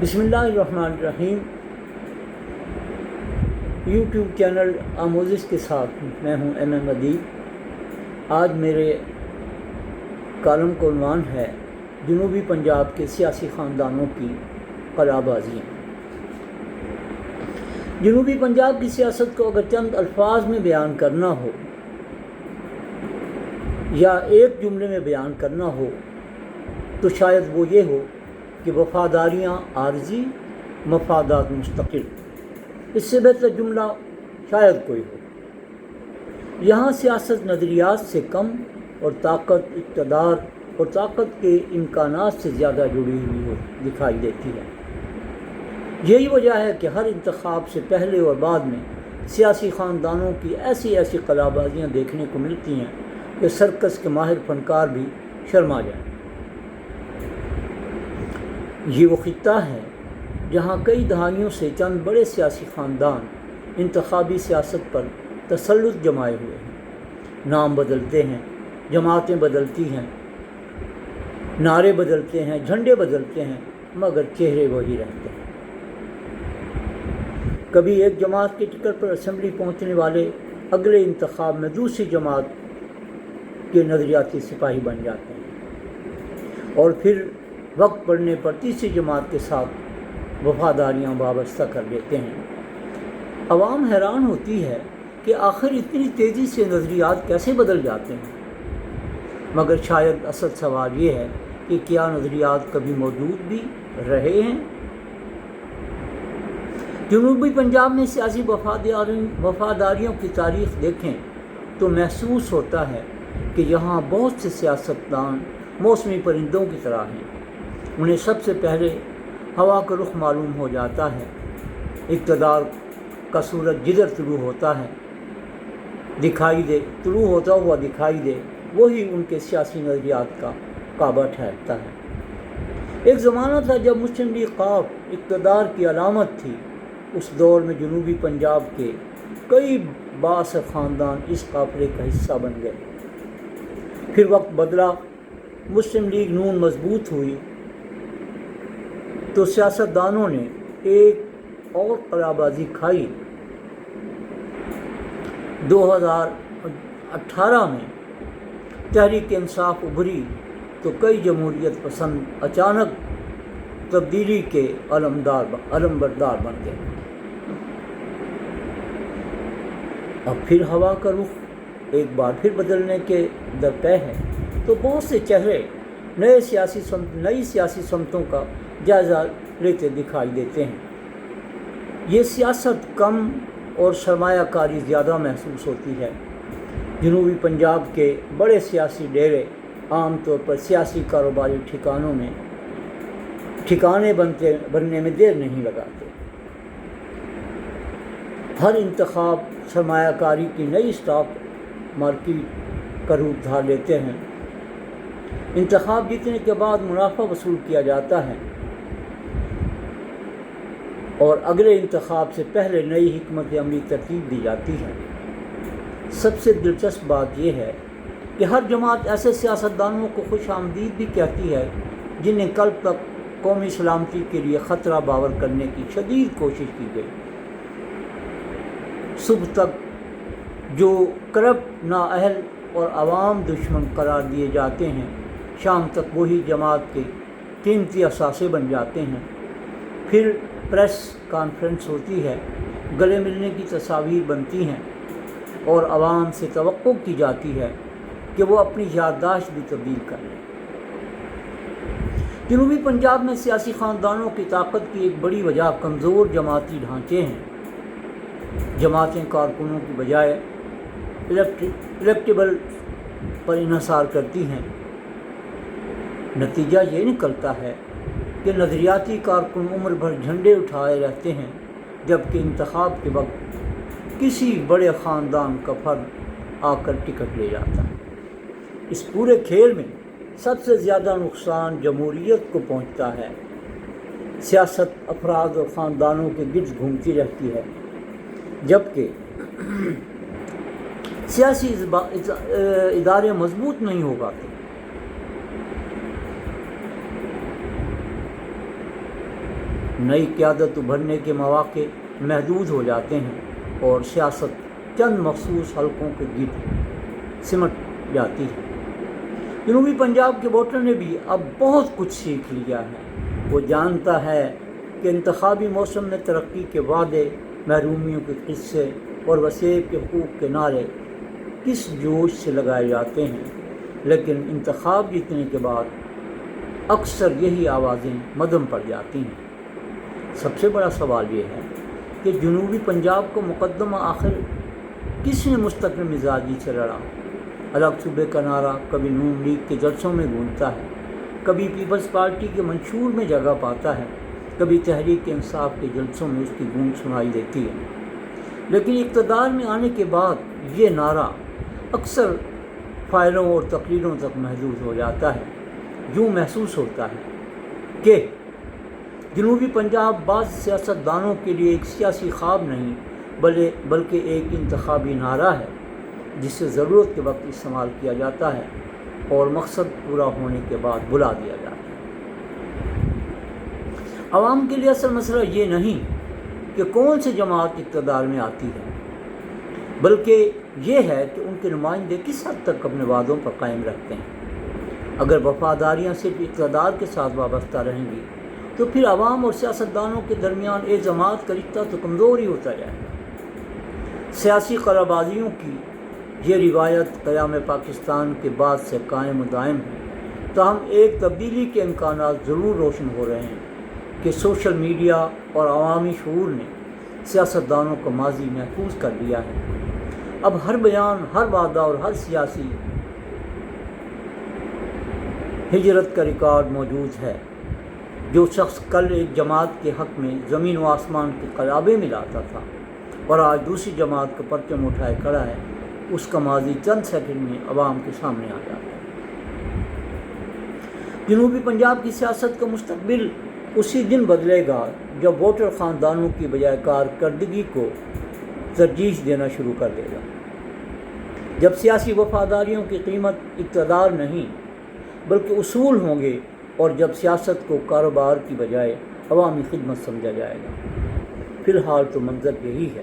بسم اللہ الرحمن الرحیم۔ یوٹیوب چینل آموزش کے ساتھ میں ہوں ایم ادیب۔ آج میرے کالم کا عنوان ہے جنوبی پنجاب کے سیاسی خاندانوں کی قلعہ بازیاں۔ جنوبی پنجاب کی سیاست کو اگر چند الفاظ میں بیان کرنا ہو یا ایک جملے میں بیان کرنا ہو تو شاید وہ یہ ہو کہ وفاداریاں عارضی، مفادات مستقل۔ اس سے بہتر جملہ شاید کوئی ہو۔ یہاں سیاست نظریات سے کم اور طاقت، اقتدار اور طاقت کے امکانات سے زیادہ جڑی ہوئی دکھائی دیتی ہے۔ یہی وجہ ہے کہ ہر انتخاب سے پہلے اور بعد میں سیاسی خاندانوں کی ایسی قلعہ بازیاں دیکھنے کو ملتی ہیں کہ سرکس کے ماہر فنکار بھی شرما جائیں۔ یہ وہ خطہ ہے جہاں کئی دہائیوں سے چند بڑے سیاسی خاندان انتخابی سیاست پر تسلط جمائے ہوئے ہیں۔ نام بدلتے ہیں، جماعتیں بدلتی ہیں، نعرے بدلتے ہیں، جھنڈے بدلتے ہیں، مگر چہرے وہی رہتے ہیں۔ کبھی ایک جماعت کے ٹکٹ پر اسمبلی پہنچنے والے اگلے انتخاب میں دوسری جماعت کے نظریاتی سپاہی بن جاتے ہیں اور پھر وقت پڑنے پر تیسری جماعت کے ساتھ وفاداریاں وابستہ کر لیتے ہیں۔ عوام حیران ہوتی ہے کہ آخر اتنی تیزی سے نظریات کیسے بدل جاتے ہیں، مگر شاید اصل سوال یہ ہے کہ کیا نظریات کبھی موجود بھی رہے ہیں؟ جنوبی پنجاب میں سیاسی وفاداریوں کی تاریخ دیکھیں تو محسوس ہوتا ہے کہ یہاں بہت سے سیاستدان موسمی پرندوں کی طرح ہیں۔ انہیں سب سے پہلے ہوا کا رخ معلوم ہو جاتا ہے، اقتدار کا سورج جدھر طلوع ہوتا ہوا دکھائی دے وہی ان کے سیاسی نظریات کا کعبہ ٹھہرتا ہے۔ ایک زمانہ تھا جب مسلم لیگ قاف اقتدار کی علامت تھی۔ اس دور میں جنوبی پنجاب کے کئی بااثر خاندان اس قافلے کا حصہ بن گئے۔ پھر وقت بدلا، مسلم لیگ نون مضبوط ہوئی تو سیاستدانوں نے ایک اور قلعہ بازی کھائی۔ 2018 میں تحریک انصاف ابھری تو کئی جمہوریت پسند اچانک تبدیلی کے علمبردار بن گئے۔ اب پھر ہوا کا رخ ایک بار پھر بدلنے کے درپے ہے تو بہت سے چہرے نئی سیاسی سمتوں کا جائزہ لیتے دکھائی دیتے ہیں۔ یہ سیاست کم اور سرمایہ کاری زیادہ محسوس ہوتی ہے۔ جنوبی پنجاب کے بڑے سیاسی ڈیرے عام طور پر سیاسی کاروباری ٹھکانے بننے میں دیر نہیں لگاتے۔ ہر انتخاب سرمایہ کاری کی نئی اسٹاک مارکیٹ کا روپ دھار لیتے ہیں۔ انتخاب جیتنے کے بعد منافع وصول کیا جاتا ہے اور اگلے انتخاب سے پہلے نئی حکمت عملی ترتیب دی جاتی ہے۔ سب سے دلچسپ بات یہ ہے کہ ہر جماعت ایسے سیاستدانوں کو خوش آمدید بھی کہتی ہے جنہیں کل تک قومی سلامتی کے لیے خطرہ باور کرنے کی شدید کوشش کی گئی۔ صبح تک جو کرپٹ، نااہل اور عوام دشمن قرار دیے جاتے ہیں، شام تک وہی جماعت کے قیمتی اثاثے بن جاتے ہیں۔ پھر پریس کانفرنس ہوتی ہے، گلے ملنے کی تصاویر بنتی ہیں اور عوام سے توقع کی جاتی ہے کہ وہ اپنی یادداشت بھی تبدیل کر لیں۔ جنوبی پنجاب میں سیاسی خاندانوں کی طاقت کی ایک بڑی وجہ کمزور جماعتی ڈھانچے ہیں۔ جماعتیں کارکنوں کی بجائے الیکٹیبل پر انحصار کرتی ہیں۔ نتیجہ یہ نکلتا ہے کہ نظریاتی کارکن عمر بھر جھنڈے اٹھائے رہتے ہیں، جبکہ انتخاب کے وقت کسی بڑے خاندان کا فرد آ کر ٹکٹ لے جاتا ہے۔ اس پورے کھیل میں سب سے زیادہ نقصان جمہوریت کو پہنچتا ہے۔ سیاست افراد اور خاندانوں کے گرد گھومتی رہتی ہے، جبکہ سیاسی ادارے مضبوط نہیں ہو پاتے۔ نئی قیادت ابھرنے کے مواقع محدود ہو جاتے ہیں اور سیاست چند مخصوص حلقوں کے گرد سمٹ جاتی ہے۔ جنوبی پنجاب کے ووٹر نے بھی اب بہت کچھ سیکھ لیا ہے۔ وہ جانتا ہے کہ انتخابی موسم میں ترقی کے وعدے، محرومیوں کے قصے اور وسیب کے حقوق کے نعرے کس جوش سے لگائے جاتے ہیں، لیکن انتخاب جیتنے کے بعد اکثر یہی آوازیں مدھم پڑ جاتی ہیں۔ سب سے بڑا سوال یہ ہے کہ جنوبی پنجاب کو مقدمہ آخر کس نے مستقل مزاجی سے لڑا؟ الگ صوبے کا نعرہ کبھی نون لیگ کے جلسوں میں گونجتا ہے، کبھی پیپلز پارٹی کے منشور میں جگہ پاتا ہے، کبھی تحریک انصاف کے جلسوں میں اس کی گونج سنائی دیتی ہے، لیکن اقتدار میں آنے کے بعد یہ نعرہ اکثر فائلوں اور تقریروں تک محدود ہو جاتا ہے۔ یوں محسوس ہوتا ہے کہ جنوبی پنجاب بعض سیاستدانوں کے لیے ایک سیاسی خواب نہیں بلکہ ایک انتخابی نعرہ ہے جسے ضرورت کے وقت استعمال کیا جاتا ہے اور مقصد پورا ہونے کے بعد بلا دیا جاتا ہے۔ عوام کے لیے اصل مسئلہ یہ نہیں کہ کون سی جماعت اقتدار میں آتی ہے، بلکہ یہ ہے کہ ان کے نمائندے کس حد تک اپنے وعدوں پر قائم رہتے ہیں۔ اگر وفاداریاں صرف اقتدار کے ساتھ وابستہ رہیں گی تو پھر عوام اور سیاستدانوں کے درمیان اعتماد کا رشتہ تو کمزور ہی ہوتا جائے گا۔ سیاسی قلع بازیوں کی یہ روایت قیام پاکستان کے بعد سے قائم و دائم ہے، تاہم ایک تبدیلی کے امکانات ضرور روشن ہو رہے ہیں کہ سوشل میڈیا اور عوامی شعور نے سیاستدانوں کا ماضی محفوظ کر دیا ہے۔ اب ہر بیان، ہر وعدہ اور ہر سیاسی ہجرت کا ریکارڈ موجود ہے۔ جو شخص کل ایک جماعت کے حق میں زمین و آسمان کے قلابے ملاتا تھا اور آج دوسری جماعت کا پرچم اٹھائے کھڑا ہے، اس کا ماضی چند سیکنڈ میں عوام کے سامنے آ جاتا ہے۔ جنوبی پنجاب کی سیاست کا مستقبل اسی دن بدلے گا جب ووٹر خاندانوں کی بجائے کارکردگی کو ترجیح دینا شروع کر دے گا، جب سیاسی وفاداریوں کی قیمت اقتدار نہیں بلکہ اصول ہوں گے، اور جب سیاست کو کاروبار کی بجائے عوامی خدمت سمجھا جائے گا۔ فی الحال تو منظر یہی ہے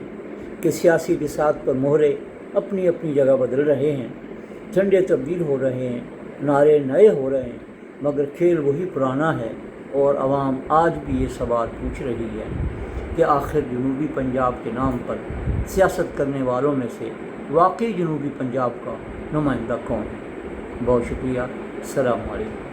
کہ سیاسی بساط پر مہرے اپنی اپنی جگہ بدل رہے ہیں، جھنڈے تبدیل ہو رہے ہیں، نعرے نئے ہو رہے ہیں، مگر کھیل وہی پرانا ہے، اور عوام آج بھی یہ سوال پوچھ رہی ہے کہ آخر جنوبی پنجاب کے نام پر سیاست کرنے والوں میں سے واقعی جنوبی پنجاب کا نمائندہ کون ہے؟ بہت شکریہ۔ السلام علیکم۔